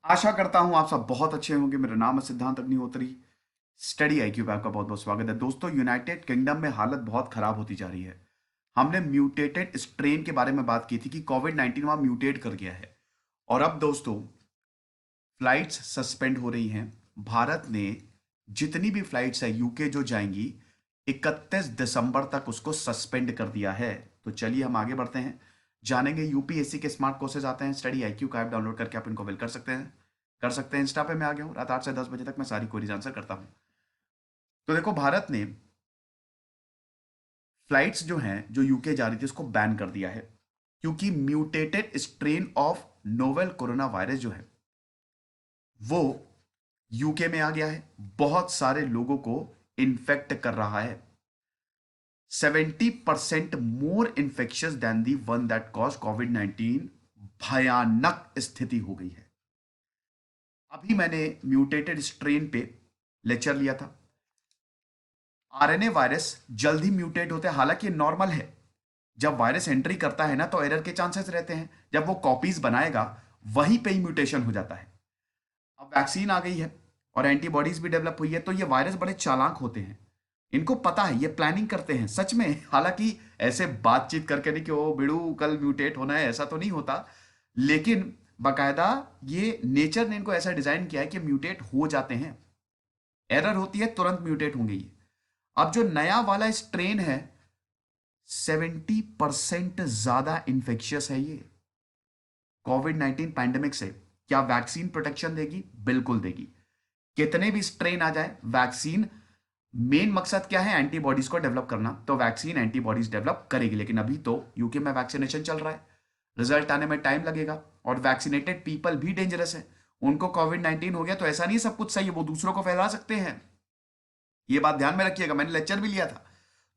आशा करता हूं आप सब बहुत अच्छे होंगे। मेरा नाम है सिद्धांत अग्निहोत्री। स्टडी आईक्यू पे आपका बहुत बहुत स्वागत है। दोस्तों, यूनाइटेड किंगडम में हालत बहुत खराब होती जा रही है। हमने म्यूटेटेड स्ट्रेन के बारे में बात की थी कि कोविड 19 वहां म्यूटेट कर गया है। और अब दोस्तों, फ्लाइट्स सस्पेंड हो रही हैं। भारत ने जितनी भी फ्लाइट्स है यूके जो जाएंगी, 31 दिसंबर तक उसको सस्पेंड कर दिया है। तो चलिए हम आगे बढ़ते हैं, जानेंगे यूपीएससी के स्मार्ट कोर्सेज आते हैं। स्टडी आईक्यू का ऐप डाउनलोड करके आप इनको अवेल कर सकते हैं। इंस्टा पे मैं आ गया हूँ, रात 8 से 10 बजे तक मैं सारी क्वेरीज आंसर करता हूँ। तो देखो, भारत ने फ्लाइट्स जो हैं जो यूके जा रही थी उसको बैन कर दिया है, क्योंकि mutated strain of novel corona virus जो है वो यूके में आ गया है। बहुत सारे लोगों को इन्फेक्ट कर रहा है। 70% more infectious than the one that cause COVID 19। भयानक स्थिति हो गई है। अभी मैंने म्यूटेटेड स्ट्रेन पे लेक्चर लिया था। आरएनए वायरस जल्द ही म्यूटेट होते हैं, हालांकि नॉर्मल है। जब वायरस एंट्री करता है ना तो एरर के चांसेस रहते हैं। जब वो कॉपीज बनाएगा वहीं पे ही म्यूटेशन हो जाता है। अब वैक्सीन आ गई है और एंटीबॉडीज भी डेवलप हुई है, तो ये वायरस बड़े चालाक होते हैं। इनको पता है, ये प्लानिंग करते हैं सच में। हालांकि ऐसे बातचीत करके नहीं कि ओ बिड़ू कल म्यूटेट होना है, ऐसा तो नहीं होता। लेकिन बाकायदा ये नेचर ने इनको ऐसा डिजाइन किया है कि म्यूटेट हो जाते हैं। एरर होती है, तुरंत म्यूटेट होंगे ये। अब जो नया वाला स्ट्रेन है, 70% ज्यादा इंफेक्शियस है ये कोविड 19 पैंडेमिक से। क्या वैक्सीन प्रोटेक्शन देगी? बिल्कुल देगी। कितने भी स्ट्रेन आ जाए, वैक्सीन मेन मकसद क्या है? एंटीबॉडीज को डेवलप करना। तो वैक्सीन एंटीबॉडीज डेवलप करेगी। लेकिन अभी तो यूके में वैक्सीनेशन चल रहा है, रिजल्ट आने में टाइम लगेगा। और वैक्सीनेटेड पीपल भी डेंजरस है। उनको कोविड 19 हो गया तो ऐसा नहीं सब कुछ सही है, वो दूसरों को फैला सकते हैं। ये बात ध्यान में रखिएगा, मैंने लेक्चर भी लिया था।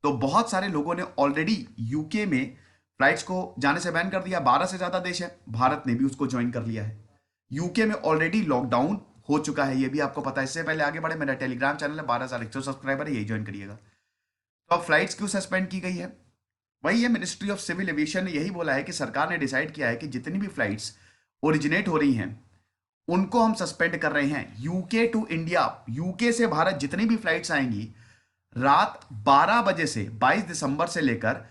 तो बहुत सारे लोगों ने ऑलरेडी यूके में फ्लाइट्स को जाने से बैन कर दिया। 12 से ज्यादा देश है, भारत ने भी उसको ज्वाइन कर लिया है। यूके में ऑलरेडी लॉकडाउन हो चुका है, ये भी आपको पता है। इससे पहले आगे बढ़े, मेरा टेलीग्राम चैनल है, 12,100 सब्सक्राइबर है, यही ज्वाइन करिएगा। तो अब फ्लाइट्स क्यों सस्पेंड की गई है? वही है, मिनिस्ट्री ऑफ सिविल एविएशन ने यही बोला है कि सरकार ने डिसाइड किया है कि जितनी भी फ्लाइट्स ओरिजिनेट हो रही हैं उनको हम सस्पेंड कर रहे हैं। यूके टू इंडिया, यूके से भारत जितनी भी फ्लाइट्स आएंगी, रात 12 बजे से 22 दिसंबर से लेकर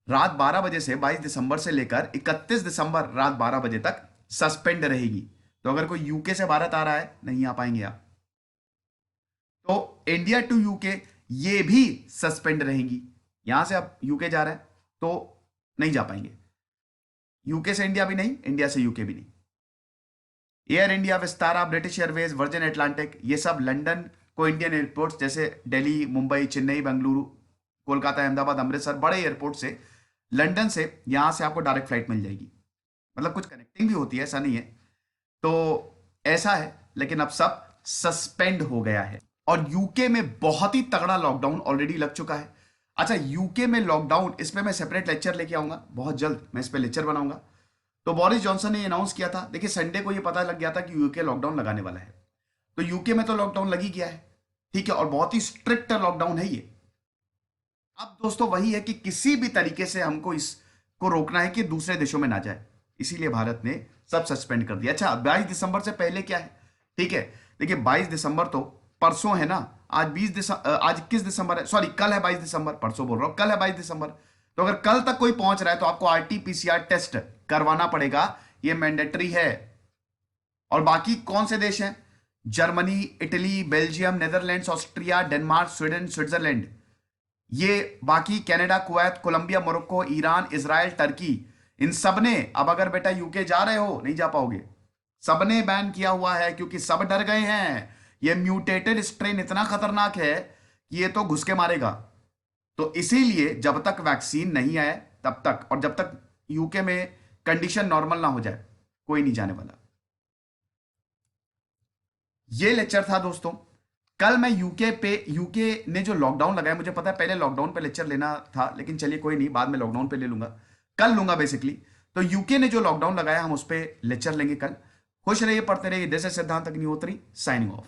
रात 12 बजे से 22 दिसंबर से लेकर 31 दिसंबर रात 12 बजे तक सस्पेंड रहेगी। तो अगर कोई यूके से भारत आ रहा है, नहीं आ पाएंगे आप। तो इंडिया टू यूके ये भी सस्पेंड रहेंगी। यहां से आप यूके जा रहे हैं तो नहीं जा पाएंगे। यूके से इंडिया भी नहीं, इंडिया से यूके भी नहीं। Air India, Vistara, British Airways, virgin Atlantic, ये सब लंदन को इंडियन एयरपोर्ट्स जैसे दिल्ली, मुंबई, चेन्नई, बेंगलुरु, कोलकाता, अहमदाबाद, अमृतसर, बड़े एयरपोर्ट से, लंदन से, यहां से आपको डायरेक्ट फ्लाइट मिल जाएगी। मतलब कुछ कनेक्टिंग भी होती है, ऐसा नहीं है। तो ऐसा है, लेकिन अब सब सस्पेंड हो गया है। और यूके में बहुत ही तगड़ा लॉकडाउन ऑलरेडी लग चुका है। अच्छा, यूके में लॉकडाउन, इस पे मैं सेपरेट लेक्चर लेके आऊंगा बहुत जल्द, मैं इस पे लेक्चर बनाऊंगा। तो बोरिस जॉनसन ने अनाउंस किया था, देखिए संडे को ये पता लग गया था कि यूके लॉकडाउन लगाने वाला है। तो यूके में तो लॉकडाउन लग ही गया है, ठीक है, और बहुत ही स्ट्रिक्ट लॉकडाउन है ये। अब दोस्तों वही है कि किसी भी तरीके से हमको इसको रोकना है कि दूसरे देशों में ना जाए, इसीलिए भारत ने सब सस्पेंड कर दिया। अच्छा, 22 दिसंबर से पहले क्या है? ठीक है, देखिए 22 दिसंबर तो परसों है ना। आज 20 दिसंबर, आज 21 दिसंबर है, सॉरी कल है 22 दिसंबर, परसों बोल रहा हूं, कल है 22 दिसंबर। तो अगर कल तक कोई पहुंच रहा है तो आपको आरटी-पीसीआर टेस्ट करवाना पड़ेगा, ये मैंडेटरी है। और बाकी कौन से देश हैं? Germany, Italy, Belgium, Netherlands, Austria, Denmark, Sweden, Switzerland, ये बाकी Canada, Kuwait, Colombia, Morocco, Iran, Israel, Turkey, इन सब ने, अब अगर बेटा यूके जा रहे हो नहीं जा पाओगे। सबने बैन किया हुआ है, क्योंकि सब डर गए हैं। ये म्यूटेटेड स्ट्रेन इतना खतरनाक है कि ये तो घुस के मारेगा। तो इसीलिए जब तक वैक्सीन नहीं आए तब तक, और जब तक यूके में कंडीशन नॉर्मल ना हो जाए, कोई नहीं जाने वाला। ये लेक्चर था दोस्तों। कल मैं यूके ने जो लॉकडाउन लगाया, मुझे पता है पहले लॉकडाउन पे लेक्चर लेना था, लेकिन चलिए कोई नहीं, बाद में लॉकडाउन पे ले लूंगा, कल लूंगा बेसिकली। तो यूके ने जो लॉकडाउन लगाया, हम उस पर लेक्चर लेंगे कल। खुश रहिए, पढ़ते रहिए। दिस इज सिद्धांत अग्निहोत्री, साइनिंग ऑफ।